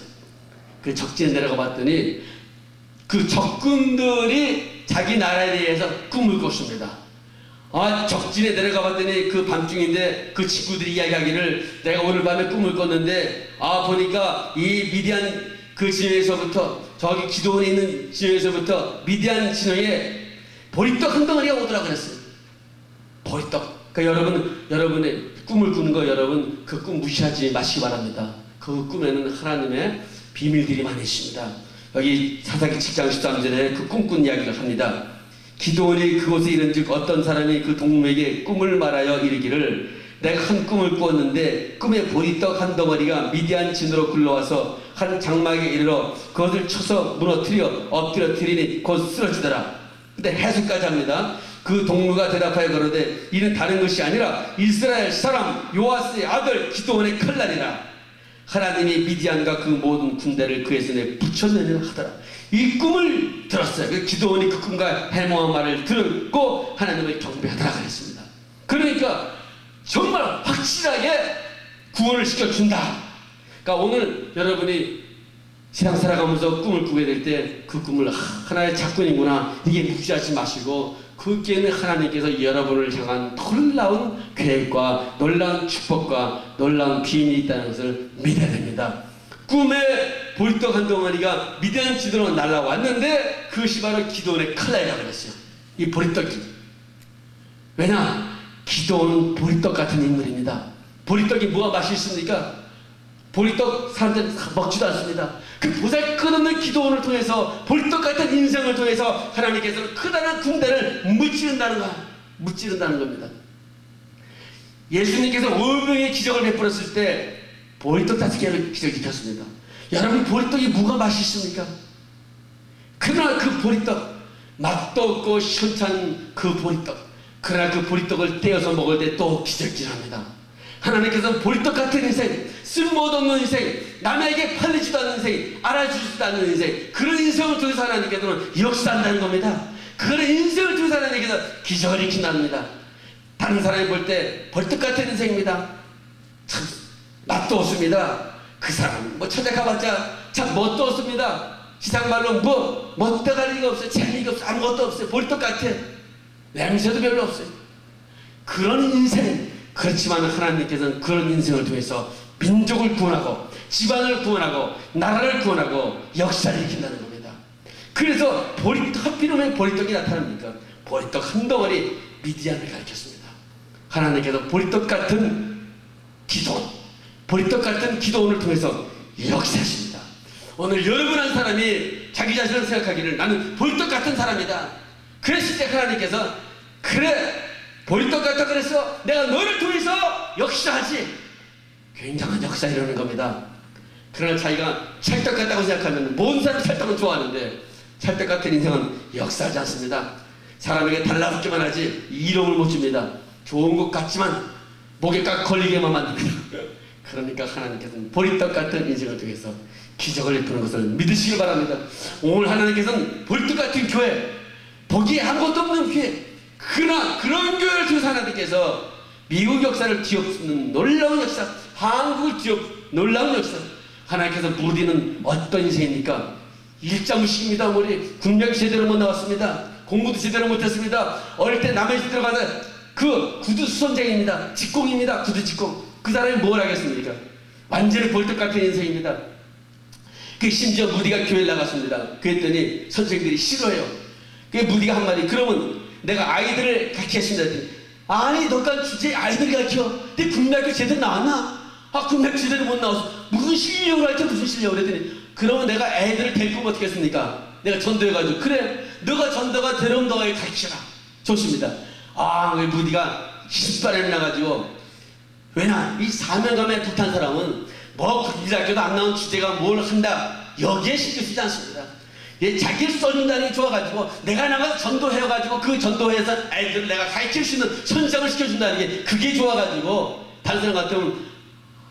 그 적진에 내려가 봤더니 그 적군들이 자기 나라에 대해서 꿈을 꿨습니다. 아, 적진에 내려가 봤더니 그 밤중인데 그 친구들이 이야기하기를 내가 오늘 밤에 꿈을 꿨는데 아, 보니까 이 미디안 그 진영에서부터 저기 기도원에 있는 진영에서부터 미디안 진영에 보리떡 한 덩어리가 오더라 그랬어요. 보리떡. 그러니까 여러분의 꿈을 꾸는 거 여러분 그 꿈 무시하지 마시기 바랍니다. 그 꿈에는 하나님의 비밀들이 많이 있습니다. 여기 사사기 7장 13절에 그 꿈꾼 이야기를 합니다. 기도원이 그곳에 이른즉 어떤 사람이 그 동무에게 꿈을 말하여 이르기를 내가 한 꿈을 꾸었는데 꿈에 보리떡 한 덩어리가 미디안 진으로 굴러와서 한 장막에 이르러 그것을 쳐서 무너뜨려 엎드려뜨리니 곧 쓰러지더라. 근데 해석까지 합니다. 그 동무가 대답하여 가로되 이는 다른 것이 아니라 이스라엘 사람 요아스의 아들 기도원의 칼날이라. 하나님이 미디안과 그 모든 군대를 그의 손에 붙여내려 하더라. 이 꿈을 들었어요. 그 기도원이 그 꿈과 해모한 말을 듣고 하나님을 경배하더라 그랬습니다. 그러니까 정말 확실하게 구원을 시켜준다. 그러니까 오늘 여러분이 신앙 살아가면서 꿈을 꾸게 될 때 그 꿈을 하나의 작품이구나 이게 묵시하지 마시고 그게는 하나님께서 여러분을 향한 놀라운 계획과 놀라운 축복과 놀라운 비밀이 있다는 것을 믿어야 됩니다. 꿈에 보리떡 한 덩어리가 미디안 진으로 날아왔는데 그것이 바로 기도원의 칼날이라고 그랬어요. 이 보리떡이. 왜냐? 기도원은 보리떡 같은 인물입니다. 보리떡이 뭐가 맛이 있습니까? 보리떡 사람들은 먹지도 않습니다. 그 보잘것없는 기도원을 통해서 보리떡 같은 인생을 통해서 하나님께서는 크다란 군대를 무찌른다는 겁니다. 예수님께서 5명의 기적을 베풀었을 때 보리떡 5개를 기적시켰습니다. 여러분 보리떡이 뭐가 맛있습니까? 그러나 그 보리떡 맛도 없고 시원찮은 그 보리떡 그러나 그 보리떡을 떼어서 먹을 때 또 기적질합니다. 하나님께서 보리떡 같은 인생, 쓸모도 없는 인생, 남에게 팔리지도 않는 인생, 알아주지도 않는 인생, 그런 인생을 통해서 하나님께서는 역사한다는 겁니다. 그런 인생을 통해서 하나님께서 기적을 일으킨답니다. 다른 사람이 볼 때 보리떡 같은 인생입니다. 참 맛도 없습니다. 그 사람 뭐 찾아가봤자 참 멋도 없습니다. 시상말로 멋대갈 리가 없어요. 재미가 없어요. 아무것도 없어요. 보리떡 같아. 냄새도 별로 없어요. 그런 인생. 그렇지만 하나님께서는 그런 인생을 통해서 민족을 구원하고 집안을 구원하고 나라를 구원하고 역사를 일으킨다는 겁니다. 그래서 하필이면 왜 보리떡이 나타납니까? 보리떡 한 덩어리 미디안을 가르쳤습니다. 하나님께서 보리떡 같은 기도원, 보리떡 같은 기도원을 통해서 역사하십니다. 오늘 여러분 한 사람이 자기 자신을 생각하기를 나는 보리떡 같은 사람이다. 그랬을 때 하나님께서 그래 보리떡 같다 그래서 내가 너를 통해서 역사하지. 굉장한 역사 이러는 겁니다. 그러나 자기가 찰떡 같다고 생각하면 모든 사람이 찰떡은 좋아하는데 찰떡 같은 인생은 역사하지 않습니다. 사람에게 달라붙기만 하지 이름을 못 줍니다. 좋은 것 같지만 목에 깍 걸리게만 만듭니다. 그러니까 하나님께서는 보리떡 같은 인생을 통해서 기적을 베푸는 것을 믿으시길 바랍니다. 오늘 하나님께서는 보리떡 같은 교회, 보기에 아무것도 없는 교회, 그러나 그런 교회를 통해서 하나님께서 미국 역사를 뒤엎는 놀라운 역사, 한국을 놀라운 역사, 하나님께서 무디는 어떤 인생입니까? 일자무식입니다. 머리 군명 제대로 못 나왔습니다. 공부도 제대로 못했습니다. 어릴 때 남의 집 들어가서 그 구두 수선쟁입니다. 직공입니다. 구두 직공. 그 사람이 뭘 하겠습니까? 완전히 볼떡 같은 인생입니다. 그 심지어 무디가 교회에 나갔습니다. 그랬더니 선생님들이 싫어해요. 그 무디가 한마디, 그러면 내가 아이들을 가르치겠습니다 했더니, 아니 너가 주제 아이들 가르쳐? 내 국민학교 제대로 나왔나? 아 국민학교 제대로 못 나와서 무슨 실력을 할지 무슨 실력을 했더니, 그러면 내가 애들을 데리고 어떻게 했습니까? 내가 전도해가지고, 그래 너가 전도가 되려면 너가 가르쳐라. 좋습니다. 아 무디가 신발에 나가지고, 왜냐 이 사명감에 불탄 사람은 뭐 국민학교도 안 나온 주제가 뭘 한다 여기에 신경 쓰지 않습니다. 예, 자기를 써준다는 게 좋아가지고 내가 나가서 전도해가지고 그 전도해서 애들을 내가 가르칠 수 있는 선상을 시켜준다는 게 그게 좋아가지고, 다른 사람 같으면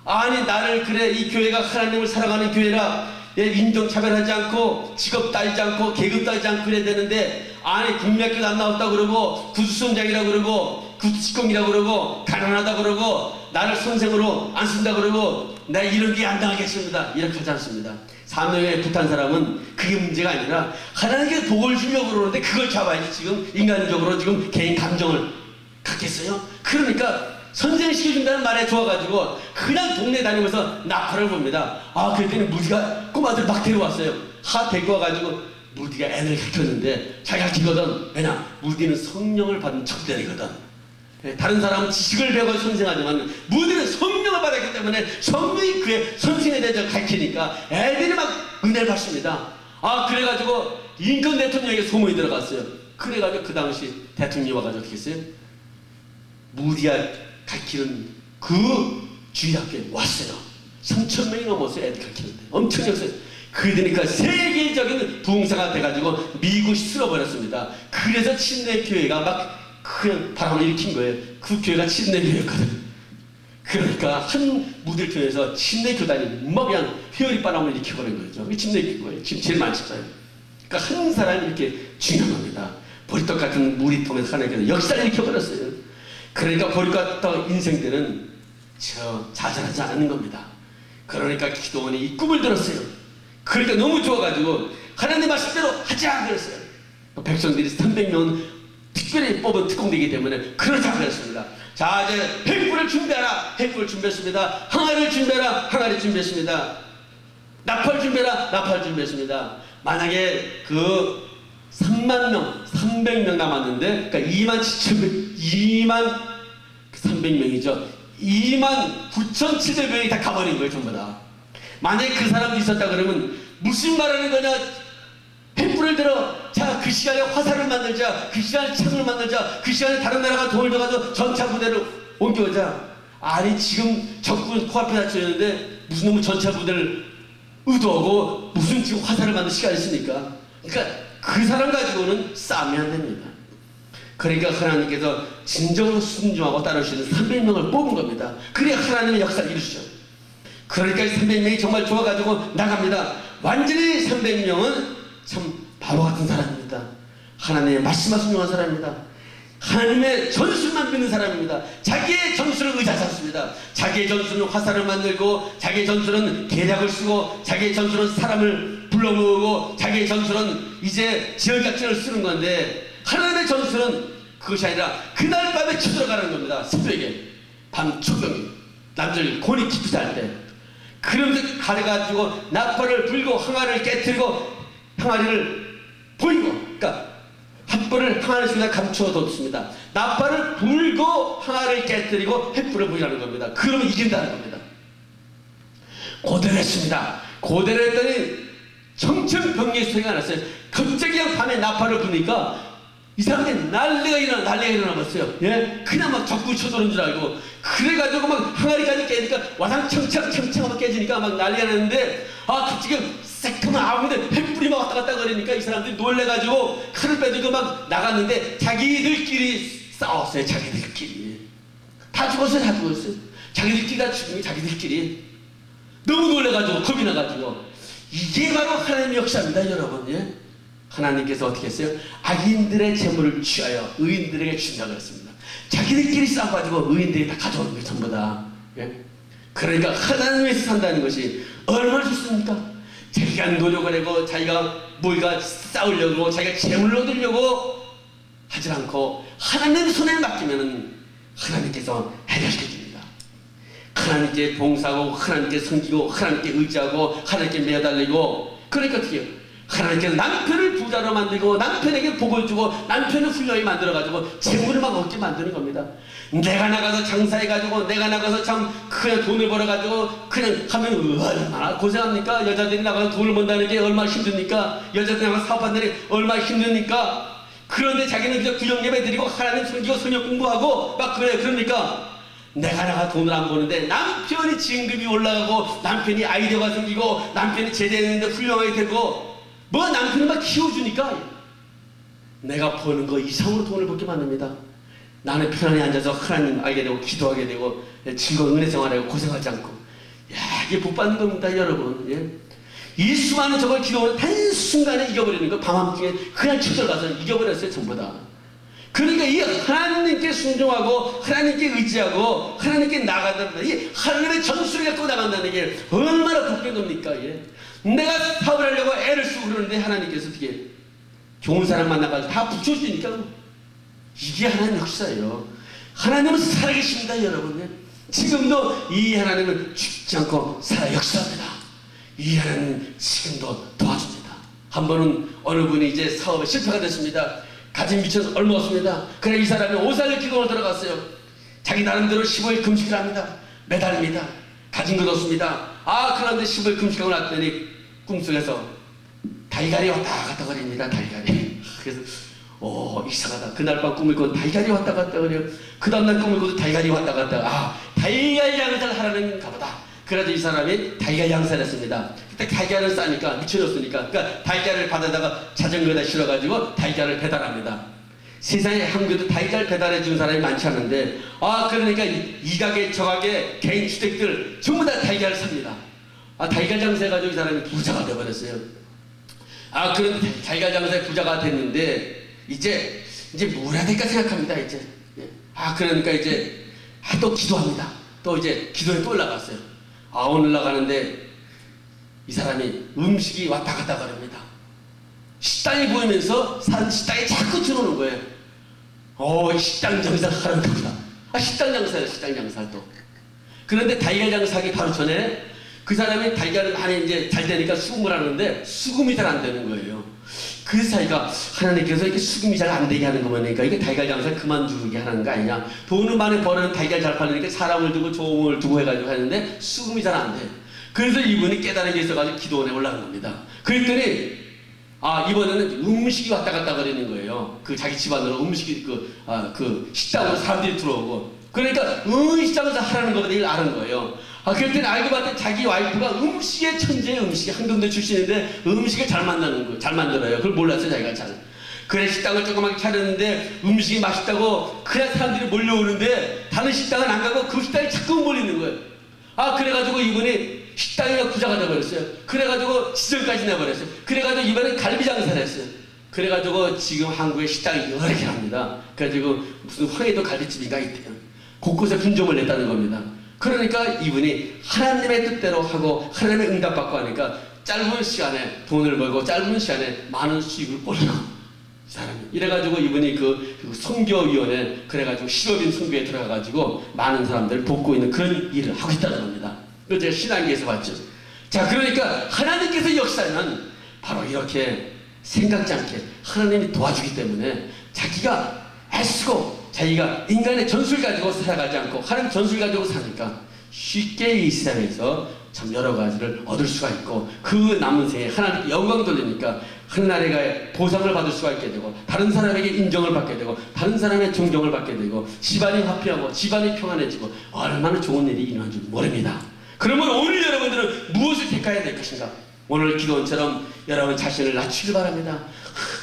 아니 나를 그래 이 교회가 하나님을 사랑하는 교회라, 예, 인종차별하지 않고 직업 따지지 않고 계급 따지지 않고 그래야 되는데, 아니 국민학교도 안 나왔다고 그러고 구두선장이라고 그러고 구두직공이라고 그러고 가난하다고 그러고 나를 선생으로 안 쓴다고 그러고 내가 이런 게 안 당하겠습니다. 이렇게 하지 않습니다. 사명에 붙은 사람은 그게 문제가 아니라 하나님께 복을 주려고 그러는데 그걸 잡아야지 지금 인간적으로 지금 개인 감정을 갖겠어요? 그러니까 선생시켜준다는 말에 좋아가지고 그냥 동네 다니면서 나팔을 봅니다. 아 그랬더니 무디가 꼬마들 막 데려왔어요. 데리고 와가지고 무디가 애들을 가르쳤는데 자기가 기거든. 왜냐 무디는 성령을 받은 척대리거든. 다른 사람은 지식을 배우고 선생하지만 무디는 성령을 받았기 때문에 성령이 그의 선생에 대해서 가르치니까 애들이 막 은혜를 받습니다. 아 그래가지고 링컨 대통령에게 소문이 들어갔어요. 그래가지고 그 당시 대통령이 와가지고 어떻게 했어요? 무디가 가르치는 그 주일학교에 왔어요. 3,000명이 넘었어요. 애들 가르치는데 엄청 역사요. 그러니까 세계적인 부흥사가 돼가지고 미국이 쓸어버렸습니다. 그래서 침례교회가 막 큰 바람을 일으킨 거예요. 그 교회가 침례교회였거든. 그러니까 한 무들교회에서 침례교단이 막 그냥 회오리 바람을 일으켜버린 거죠. 그게 침례교회예요. 지금 제일 많이 찾아요. 그러니까 한 사람이 이렇게 중요한 겁니다. 보리떡 같은 물이 통해서 하나님께서 역사를 일으켜버렸어요. 그러니까 보리떡 같은 인생들은 좌절하지 않는 겁니다. 그러니까 기도원이 이 꿈을 들었어요. 그러니까 너무 좋아가지고 하나님 말씀대로 하자 그랬어요. 백성들이 300명 특별히 뽑은 특공대이기 때문에 그러자 그랬습니다. 자 이제 횃불을 준비하라. 횃불을 준비했습니다. 항아리를 준비하라. 항아리 준비했습니다. 나팔 준비하라. 나팔 준비했습니다. 만약에 그 3만 명, 300명 남았는데, 그러니까 2만 300명이죠. 2만 9,700명이 다 가버린 거예요, 전부 다. 만약에 그 사람도 있었다 그러면 무슨 말하는 거냐? 횃불을 들어, 자, 그 시간에 화살을 만들자, 그 시간에 창을 만들자, 그 시간에 다른 나라가 돈을 줘가지고 전차 부대를 옮겨오자. 아니, 지금 적군 코앞에 닥쳐있는데 무슨 놈의 전차 부대를 의도하고 무슨 지금 화살을 만들 시간이 있습니까? 그러니까 그 사람 가지고는 싸우면 안 됩니다. 그러니까 하나님께서 진정으로 순종하고 따르시는 300명을 뽑은 겁니다. 그래야 하나님의 역사를 이루시죠. 그러니까 300명이 정말 좋아가지고 나갑니다. 완전히 300명은 참 바보 같은 사람입니다. 하나님의 말씀만 순종한 사람입니다. 하나님의 전술만 믿는 사람입니다. 자기의 전술을 의지하지 않습니다. 자기의 전술은 화살을 만들고, 자기의 전술은 계략을 쓰고, 자기의 전술은 사람을 불러 모으고, 자기의 전술은 이제 지역작전을 쓰는 건데, 하나님의 전술은 그것이 아니라 그날 밤에 쳐들어가는 겁니다. 새벽에 밤 초경이 남들 곤이 깊이 할 때, 그러면서 가려가지고 나팔을 불고 항아리를 깨뜨리고 항아리를 보이고, 그러니까 횃불을 항아리 속에 감춰뒀습니다. 나팔을 불고 항아리를 깨뜨리고 횃불을 보이라는 겁니다. 그러면 이긴다는 겁니다. 고대를 했습니다. 고대를 했더니 청천벽력의 소리가 났어요. 갑자기 밤에 나팔을 부니까 이 사람들이 난리가 일어나버렸어요. 예? 그냥 막 적군이 쳐들어오는 줄 알고, 그래가지고 막 항아리까지 깨니까 와상 청창 하고 깨지니까 막 난리가 났는데, 아 갑자기 새까만 아무데 횃불이 막 왔다 갔다 거리니까 이 사람들이 놀래가지고 칼을 빼들고 막 나갔는데 자기들끼리 싸웠어요. 자기들끼리 다 죽었어요. 다 죽었어요. 자기들끼리 다 죽은 게 자기들끼리 너무 놀래가지고 겁이 나가지고. 이게 바로 하나님의 역사입니다, 여러분. 예? 하나님께서 어떻게 했어요? 악인들의 재물을 취하여 의인들에게 준다고 했습니다. 자기들끼리 싸워가지고 의인들이 다 가져오는 거예요, 전부 다. 예? 그러니까 하나님에서 산다는 것이 얼마나 좋습니까? 자기가 노력을 하고 자기가 뭔가 싸우려고 자기가 재물을 얻으려고 하지 않고 하나님 손에 맡기면 하나님께서 해결시켜 줍니다. 하나님께 봉사하고 하나님께 섬기고 하나님께 의지하고 하나님께 매달리고. 그러니까 어떻게 해요? 하나님께서 남편을 부자로 만들고 남편에게 복을 주고 남편을 훌륭히 만들어가지고 재물을 막 얻게 만드는 겁니다. 내가 나가서 장사해가지고 내가 나가서 참 그냥 돈을 벌어가지고 그냥 하면 얼마나 고생합니까? 여자들이 나가서 돈을 번다는 게 얼마나 힘듭니까? 여자들이 나가서 사업한다는 게 얼마나 힘듭니까? 그런데 자기는 그저 구역 예배 드리고 하나님 섬기고 성역 공부하고 막 그래. 그러니까 내가 나가 돈을 안 버는데 남편이 진급이 올라가고 남편이 아이디어가 생기고 남편이 제대했는데 훌륭하게 되고 뭐 남편을 막 키워주니까 내가 버는 거 이상으로 돈을 벌게 만듭니다. 나는 편안히 앉아서 하나님 알게 되고 기도하게 되고 즐거운 은혜 생활하고 고생하지 않고. 야, 이게 복 받는 겁니다, 여러분. 예? 이 수많은 저걸 기도를 한순간에 이겨버리는 거. 밤함중에 그냥 쳐들어가서 이겨버렸어요, 전부 다. 그러니까 이 하나님께 순종하고 하나님께 의지하고 하나님께 나간다는 이 하나님의 전술을 갖고 나간다는 게 얼마나 복된 겁니까? 예? 내가 사업을 하려고 애를 쓰고 그러는데 하나님께서 어떻게 좋은 사람 만나가지고 다 붙여주니까 이게 하나님 역사예요. 하나님은 살아계십니다, 여러분. 예? 지금도 이 하나님은 죽지 않고 살아 역사합니다. 이 하나님은 지금도 도와줍니다. 한 번은 어느 분이 이제 사업에 실패가 됐습니다. 가진 미천 얼마 없습니다. 그래 이 사람이 5살 기도를 들어갔어요. 자기 나름대로 15일 금식을 합니다. 매달립니다. 가진 것 없습니다. 그런데 15일 금식하고 났더니 꿈속에서 달걀이 왔다 갔다 거립니다. 달걀이. 그래서 이상하다. 그날 밤 꿈을 꿔도 달걀이 왔다 갔다 거려요. 그 다음날 꿈을 꿔도 달걀이 왔다 갔다. 달걀 양을 하라는가 보다. 그래서 이 사람이 달걀 양사를 했습니다. 그때 달걀을 싸니까 미쳐졌으니까 그러니까 달걀을 받아다가 자전거에다 실어가지고 달걀을 배달합니다. 세상에 한국에도 달걀 배달해 주는 사람이 많지 않은데 그러니까 이 가게 저 가게 개인 주택들 전부 다 달걀을 삽니다. 달걀 장사해가지고 이 사람이 부자가 되어버렸어요. 그런 달걀 장사에 부자가 됐는데 이제 뭘 해야 될까 생각합니다. 이제 그러니까 이제 또 기도합니다. 또 이제 기도에 또 올라갔어요. 오늘 나가는데 이 사람이 음식이 왔다 갔다 거립니다. 식당이 보이면서 식당에 자꾸 들어오는 거예요. 식당 장사 하라는 겁니다. 식당 장사예요. 식당 장사 또. 그런데 달걀 장사하기 바로 전에 그 사람이 달걀을 많이 이제 잘 되니까 수금을 하는데 수금이 잘 안 되는 거예요. 그래서 자기가 하나님께서 이렇게 수금이 잘 안 되게 하는 거 보니까 이게 달걀 장사 그만두게 하는 거 아니냐. 돈을 많이 버는 달걀 잘 팔리니까 사람을 두고 조음을 두고 해가지고 하는데 수금이 잘 안 돼. 그래서 이분이 깨달은 게 있어가지고 기도원에 올라간 겁니다. 그랬더니 이번에는 음식이 왔다 갔다 거리는 거예요. 그 자기 집안으로 음식이 그 식당으로 사람들이 들어오고. 그러니까 식당에서 하라는 것보다 이걸 아는 거예요. 그랬더니 알고 봤더니 자기 와이프가 음식의 천재의 음식이 한경도 출신인데 음식을 잘 만들어요. 그걸 몰랐어요, 자기가 잘. 그래 식당을 조그맣게 차렸는데 음식이 맛있다고 그래 사람들이 몰려오는데 다른 식당은 안 가고 그 식당에 자꾸 몰리는 거예요. 그래가지고 이분이 식당이가 부자가 돼버렸어요. 그래가지고 지정까지 내버렸어요. 그래가지고 이번에 갈비 장사를 했어요. 그래가지고 지금 한국에 식당이 여러 개 합니다. 그래가지고 무슨 황해도 갈비집인가 있대요. 곳곳에 분점을 냈다는 겁니다. 그러니까 이분이 하나님의 뜻대로 하고 하나님의 응답받고 하니까 짧은 시간에 돈을 벌고 짧은 시간에 많은 수익을 벌어요. 이 사람이. 이래가지고 이분이 그 선교위원회 그래가지고 실업인 선교에 들어가가지고 많은 사람들을 돕고 있는 그런 일을 하고 있다는 겁니다. 그걸 제가 신앙기에서 봤죠. 자, 그러니까 하나님께서 역사는 바로 이렇게 생각지 않게 하나님이 도와주기 때문에 자기가 애쓰고 자기가 인간의 전술 가지고 살아가지 않고 하나님 전술 가지고 사니까 쉽게 이 세상에서 참 여러 가지를 얻을 수가 있고 그 남은 생에 하나님께 영광 돌리니까 하나님의 보상을 받을 수가 있게 되고 다른 사람에게 인정을 받게 되고 다른 사람의 존경을 받게 되고 집안이 화평하고 집안이 평안해지고 얼마나 좋은 일이 일어난 줄 모릅니다. 그러면 오늘 여러분들은 무엇을 택해야 될 것인가? 오늘 기도원처럼 여러분 자신을 낮추길 바랍니다.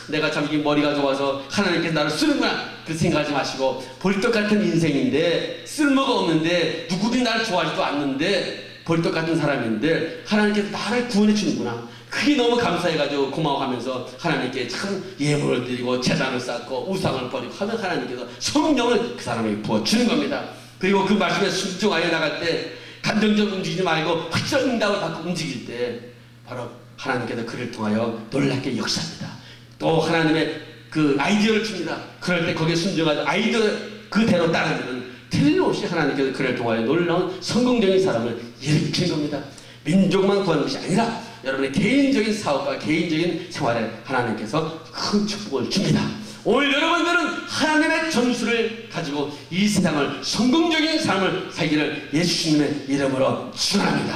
내가 참 이 머리가 좋아서 하나님께서 나를 쓰는구나 그 생각하지 마시고, 벌떡같은 인생인데 쓸모가 없는데 누구든지 나를 좋아하지도 않는데 벌떡같은 사람인데 하나님께서 나를 구원해 주는구나, 그게 너무 감사해가지고 고마워하면서 하나님께 참 예물을 드리고 제단을 쌓고 우상을 버리고 하면 하나님께서 성령을 그 사람에게 부어주는 겁니다. 그리고 그 말씀에 순종하여 나갈 때 감정적으로 움직이지 말고 확실한 응답을 받고 움직일 때 바로 하나님께서 그를 통하여 놀랍게 역사합니다. 또 하나님의 그 아이디어를 줍니다. 그럴 때 거기에 순종하여 아이디어 그대로 따르면 틀림없이 하나님께서 그를 통하여 놀라운 성공적인 사람을 일으키는 겁니다. 민족만 구하는 것이 아니라 여러분의 개인적인 사업과 개인적인 생활에 하나님께서 큰 축복을 줍니다. 오늘 여러분들은 하나님의 점수를 가지고 이 세상을 성공적인 삶을 살기를 예수님의 이름으로 축원합니다.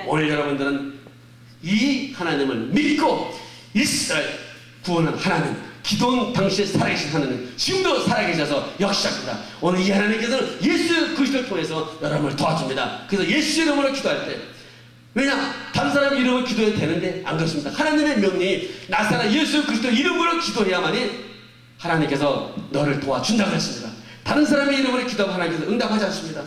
오늘 여러분들은 이 하나님을 믿고 이스라엘 구원한 하나님, 기도원 당시에 살아계신 하나님, 지금도 살아계셔서 역사합니다. 오늘 이 하나님께서는 예수 그리스도를 통해서 여러분을 도와줍니다. 그래서 예수 이름으로 기도할 때, 왜냐? 다른 사람 이름으로 기도해도 되는데 안 그렇습니다. 하나님의 명령이 나사렛 예수 그리스도 이름으로 기도해야만이 하나님께서 너를 도와준다고 했습니다. 다른 사람의 이름으로 기도하면 하나님께서 응답하지 않습니다.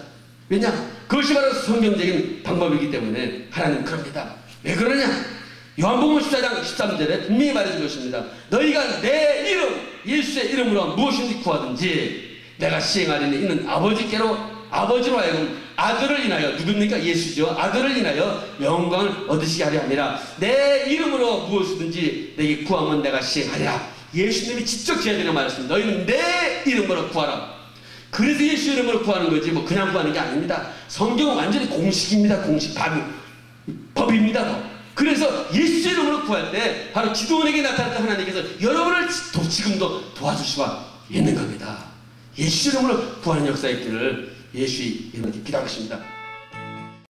왜냐? 그것이 바로 성경적인 방법이기 때문에 하나님 그럽니다. 왜 그러냐? 요한복음 14장 13절에 분명히 말해준 것입니다. 너희가 내 이름 예수의 이름으로 무엇인지 구하든지 내가 시행하리니 이는 아버지께로, 아버지로 하여금 아들을 인하여, 누굽니까? 예수죠. 아들을 인하여 영광을 얻으시게 하려 함이라. 내 이름으로 무엇이든지 내게 구하면 내가 시행하리라. 예수님이 직접 제안이라고 말했습니다. 너희는 내 이름으로 구하라. 그래서 예수 이름으로 구하는 거지 뭐 그냥 구하는 게 아닙니다. 성경은 완전히 공식입니다. 공식 법입니다. 그래서 예수 이름으로 구할 때 바로 기도원에게 나타났던 하나님께서 여러분을 지금도 도와줄 수가 있는 겁니다. 예수 이름으로 구하는 역사의 길을 예수 이름으로 기도하겠습니다.